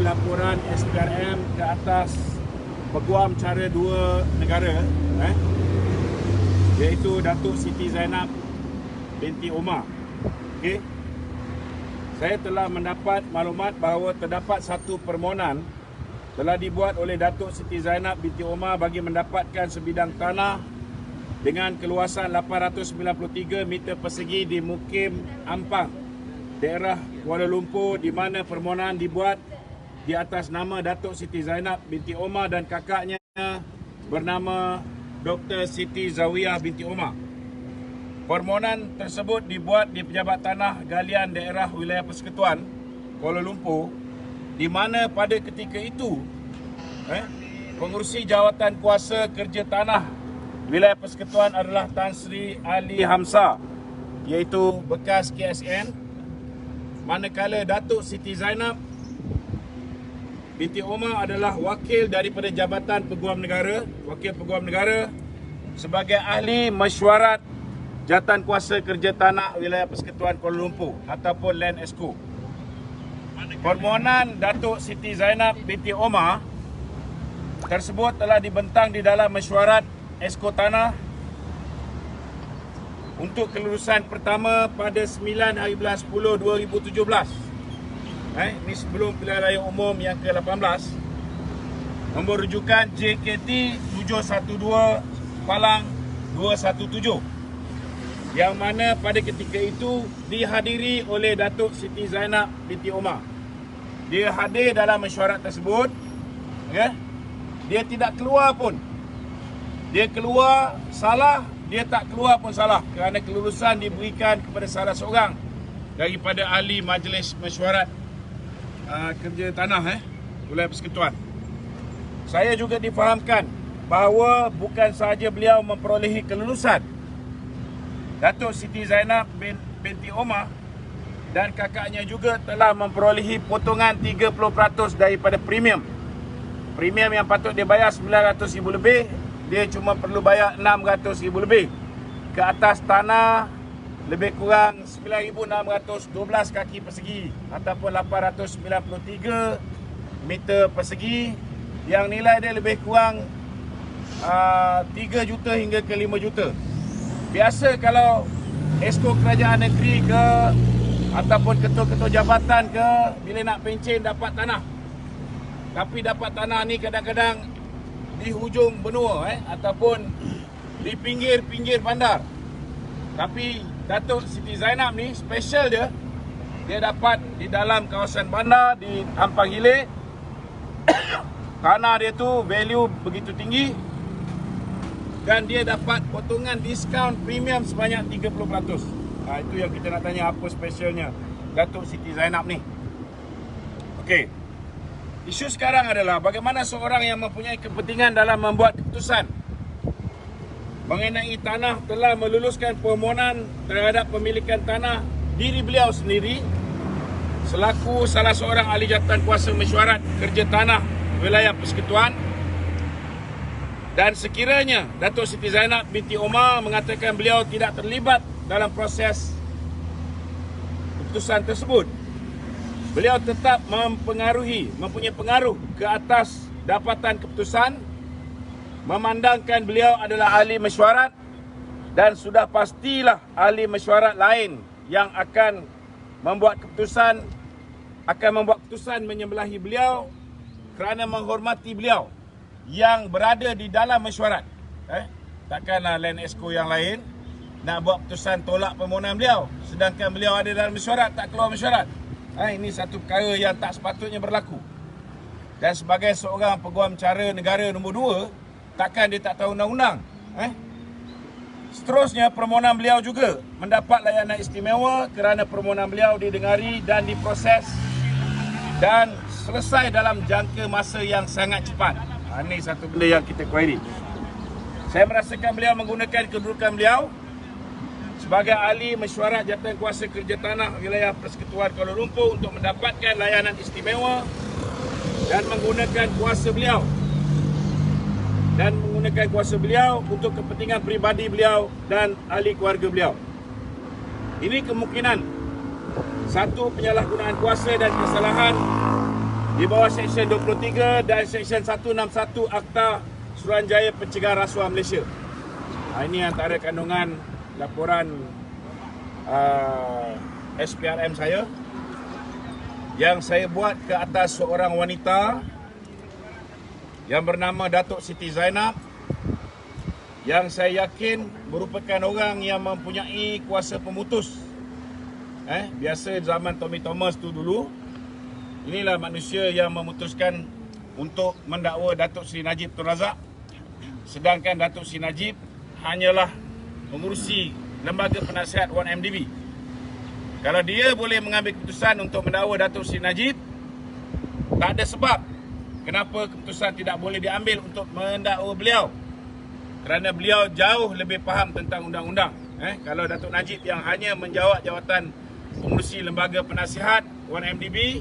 laporan SPRM ke atas peguam cara dua negara, iaitu Datuk Siti Zainab binti Omar. Okey. Saya telah mendapat maklumat bahawa terdapat satu permohonan telah dibuat oleh Datuk Siti Zainab binti Omar bagi mendapatkan sebidang tanah dengan keluasan 893 meter persegi di Mukim Ampang, daerah Kuala Lumpur, di mana permohonan dibuat di atas nama Datuk Siti Zainab binti Omar dan kakaknya bernama Dr. Siti Zawiyah binti Omar. Permohonan tersebut dibuat di Pejabat Tanah Galian Daerah Wilayah Persekutuan Kuala Lumpur, di mana pada ketika itu pengurusi jawatan kuasa kerja tanah Wilayah Persekutuan adalah Tan Sri Ali Hamzah, iaitu bekas KSN, manakala Datuk Siti Zainab binti Omar adalah wakil daripada Jabatan Peguam Negara, wakil Peguam Negara sebagai ahli mesyuarat Jawatan Kuasa Kerja Tanah Wilayah Persekutuan Kuala Lumpur ataupun Land Exco. Permohonan Datuk Siti Zainab binti Omar tersebut telah dibentang di dalam mesyuarat Exco Tanah untuk kelulusan pertama pada 9/10/2017. Ini sebelum pilihan raya umum yang ke-18. Nombor rujukan JKT 712/217. Yang mana pada ketika itu dihadiri oleh Datuk Siti Zainab binti Omar. Dia hadir dalam mesyuarat tersebut. Dia tidak keluar pun. Dia keluar salah, dia tak keluar pun salah, kerana kelulusan diberikan kepada salah seorang daripada ahli majlis mesyuarat kerja tanah Wilayah Persekutuan. Saya juga difahamkan bahawa bukan sahaja beliau memperolehi kelulusan, Datuk Siti Zainab binti Omar dan kakaknya juga telah memperolehi potongan 30% daripada premium. Premium yang patut dia bayar RM900,000 lebih, dia cuma perlu bayar RM600,000 lebih ke atas tanah lebih kurang 9,612 kaki persegi ataupun 893 meter persegi yang nilai dia lebih kurang 3 juta hingga ke 5 juta. Biasa kalau Exco Kerajaan Negeri ke ataupun ketua-ketua jabatan ke, bila nak pencen dapat tanah. Tapi dapat tanah ni kadang-kadang di hujung benua ataupun di pinggir-pinggir bandar. Tapi Datuk Siti Zainab ni special dia dapat di dalam kawasan bandar di Ampang Hilir. Tanah dia tu value begitu tinggi dan dia dapat potongan diskaun premium sebanyak 30%. Itu yang kita nak tanya, apa specialnya Datuk Siti Zainab ni. Okey. Isu sekarang adalah bagaimana seorang yang mempunyai kepentingan dalam membuat keputusan mengenai tanah telah meluluskan permohonan terhadap pemilikan tanah diri beliau sendiri selaku salah seorang ahli jawatan kuasa mesyuarat kerja tanah Wilayah Persekutuan. Dan sekiranya Datuk Siti Zainab binti Omar mengatakan beliau tidak terlibat dalam proses keputusan tersebut, beliau tetap mempunyai pengaruh ke atas dapatan keputusan, memandangkan beliau adalah ahli mesyuarat dan sudah pastilah ahli mesyuarat lain yang akan membuat keputusan menyebelahi beliau kerana menghormati beliau yang berada di dalam mesyuarat. Takkanlah Land Exco yang lain nak buat keputusan tolak permohonan beliau sedangkan beliau ada dalam mesyuarat, tak keluar mesyuarat. Ini satu perkara yang tak sepatutnya berlaku. Dan sebagai seorang peguam cara negara nombor 2, takkan dia tak tahu undang-undang. Seterusnya, permohonan beliau juga mendapat layanan istimewa kerana permohonan beliau didengari dan diproses dan selesai dalam jangka masa yang sangat cepat. Ini satu benda yang kita query. Saya merasakan beliau menggunakan kedudukan beliau sebagai ahli mesyuarat jawatan kuasa kerja tanah Wilayah Persekutuan Kuala Lumpur untuk mendapatkan layanan istimewa dan menggunakan kuasa beliau untuk kepentingan peribadi beliau dan ahli keluarga beliau. Ini kemungkinan satu penyalahgunaan kuasa dan kesalahan di bawah Seksyen 23 dan Seksyen 161 Akta Suruhanjaya Pencegahan Rasuah Malaysia. Ini antara kandungan laporan SPRM saya yang saya buat ke atas seorang wanita yang bernama Datuk Siti Zainab, yang saya yakin merupakan orang yang mempunyai kuasa pemutus. Biasa zaman Tommy Thomas tu dulu, inilah manusia yang memutuskan untuk mendakwa Datuk Seri Najib Tun Razak, sedangkan Datuk Seri Najib hanyalah mengurusi lembaga penasihat 1MDB. Kalau dia boleh mengambil keputusan untuk mendakwa Datuk Seri Najib, tak ada sebab kenapa keputusan tidak boleh diambil untuk mendakwa beliau. Kerana beliau jauh lebih faham tentang undang-undang. Kalau Datuk Najib yang hanya menjawat jawatan pengurusi lembaga penasihat 1MDB,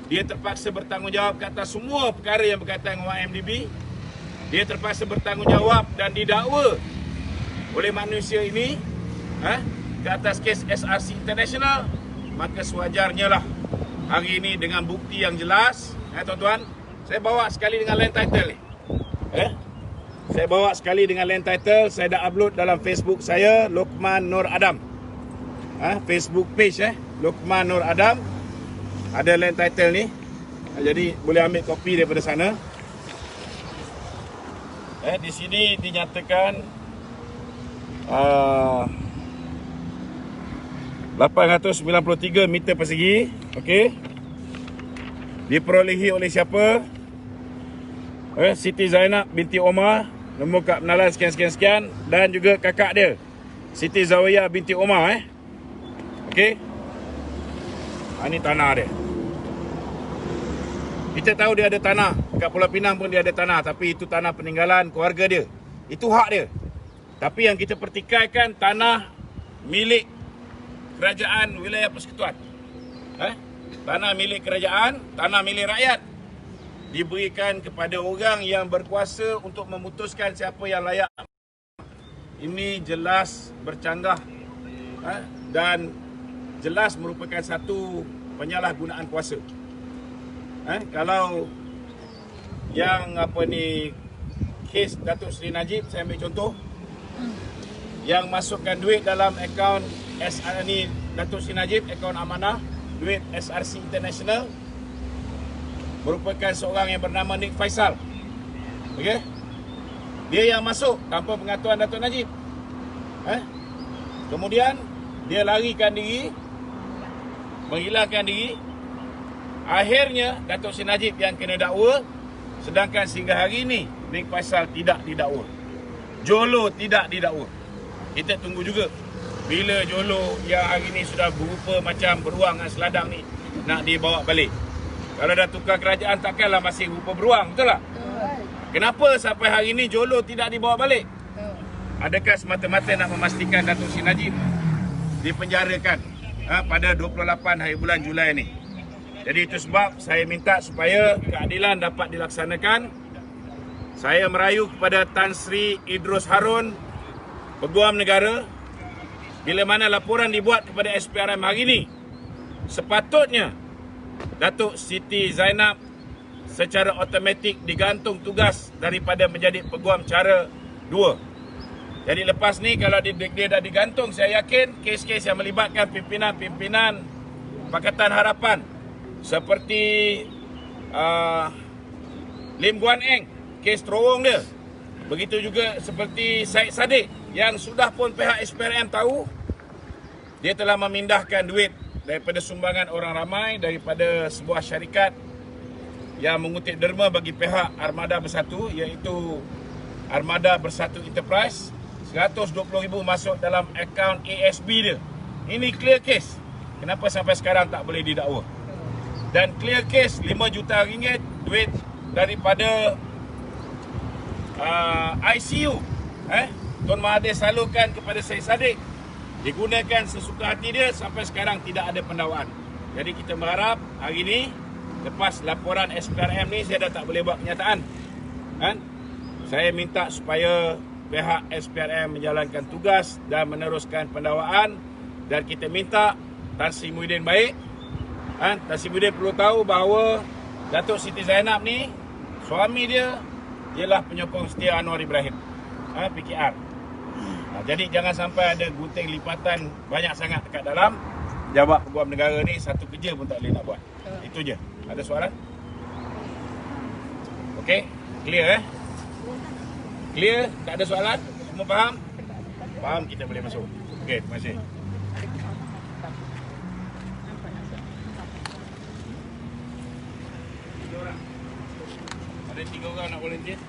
dia terpaksa bertanggungjawab ke atas semua perkara yang berkaitan dengan 1MDB. Dia terpaksa bertanggungjawab dan didakwa oleh manusia ini ke atas kes SRC International. Maka sewajarnya lah hari ini dengan bukti yang jelas, tuan-tuan, saya bawa sekali dengan land title ni. Saya bawa sekali dengan land title. Saya dah upload dalam Facebook saya, Lokman Nur Adam. Facebook page Lokman Nur Adam. Ada land title ni. Jadi boleh ambil kopi daripada sana. Di sini dinyatakan 893 meter persegi. Okey. Diperolehi oleh siapa? Siti Zainab binti Omar, nombor kad penalan sekian-sekian-sekian, dan juga kakak dia, Siti Zawiyah binti Omar. Okey. Ini tanah dia. Kita tahu dia ada tanah. Kat Pulau Pinang pun dia ada tanah, tapi itu tanah peninggalan keluarga dia. Itu hak dia. Tapi yang kita pertikaikan tanah milik kerajaan wilayah persekutuan. Tanah milik kerajaan, tanah milik rakyat diberikan kepada orang yang berkuasa untuk memutuskan siapa yang layak. Ini jelas bercanggah dan jelas merupakan satu penyalahgunaan kuasa. Kalau yang kes Datuk Seri Najib, saya ambil contoh, yang masukkan duit dalam akaun SR ni Datuk Seri Najib, akaun amanah duit SRC International, merupakan seorang yang bernama Nik Faisal. Okey? Dia yang masuk tanpa pengatuan Datuk Najib. Kemudian dia larikan diri, menghilangkan diri. Akhirnya Datuk Seri Najib yang kena dakwa, sedangkan sehingga hari ini Nik Faisal tidak didakwa. Jolo tidak didakwa. Kita tunggu juga bila Jolo yang hari ini sudah berupa macam beruang dan seladang ni nak dibawa balik. Kalau dah tukar kerajaan, takkanlah masih rupa beruang, betul tak? Kenapa sampai hari ini Jolo tidak dibawa balik? Adakah semata-mata nak memastikan Datuk Seri Najib dipenjarakan pada 28 hari bulan Julai ni? Jadi itu sebab saya minta supaya keadilan dapat dilaksanakan. Saya merayu kepada Tan Sri Idrus Harun, Peguam Negara, bila mana laporan dibuat kepada SPRM hari ini, sepatutnya Datuk Siti Zainab secara automatik digantung tugas daripada menjadi peguam cara 2. Jadi lepas ni kalau dia dah digantung, saya yakin kes-kes yang melibatkan pimpinan-pimpinan Pakatan Harapan seperti Lim Guan Eng, kes terowong dia. Begitu juga seperti Syed Saddiq yang sudah pun pihak SPRM tahu dia telah memindahkan duit daripada sumbangan orang ramai daripada sebuah syarikat yang mengutip derma bagi pihak Armada Bersatu, iaitu Armada Bersatu Enterprise. 120,000 masuk dalam akaun ASB dia. Ini clear case. Kenapa sampai sekarang tak boleh didakwa? Dan clear case 5 juta ringgit duit daripada ICU. Tuan Mahathir salurkan kepada Syed Saddiq, digunakan sesuka hati dia, sampai sekarang tidak ada pendakwaan. Jadi kita berharap hari ini, lepas laporan SPRM ni, saya dah tak boleh buat kenyataan. Saya minta supaya pihak SPRM menjalankan tugas dan meneruskan pendakwaan. Dan kita minta Tan Sri Muhyiddin baik. Tan Sri Muhyiddin perlu tahu bahawa Datuk Siti Zainab ni, suami dia ialah penyokong setia Anwar Ibrahim, PKR. Jadi jangan sampai ada gunting lipatan banyak sangat dekat dalam. Pejabat peguam negara ni satu kerja pun tak boleh nak buat. Itu je. Ada soalan? Okey? Clear Clear? Tak ada soalan? Semua faham? Faham, kita boleh masuk. Okey, terima kasih. Ada 3 orang nak volunteer?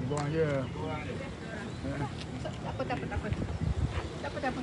Buang je. Dua orang je. Tak apa.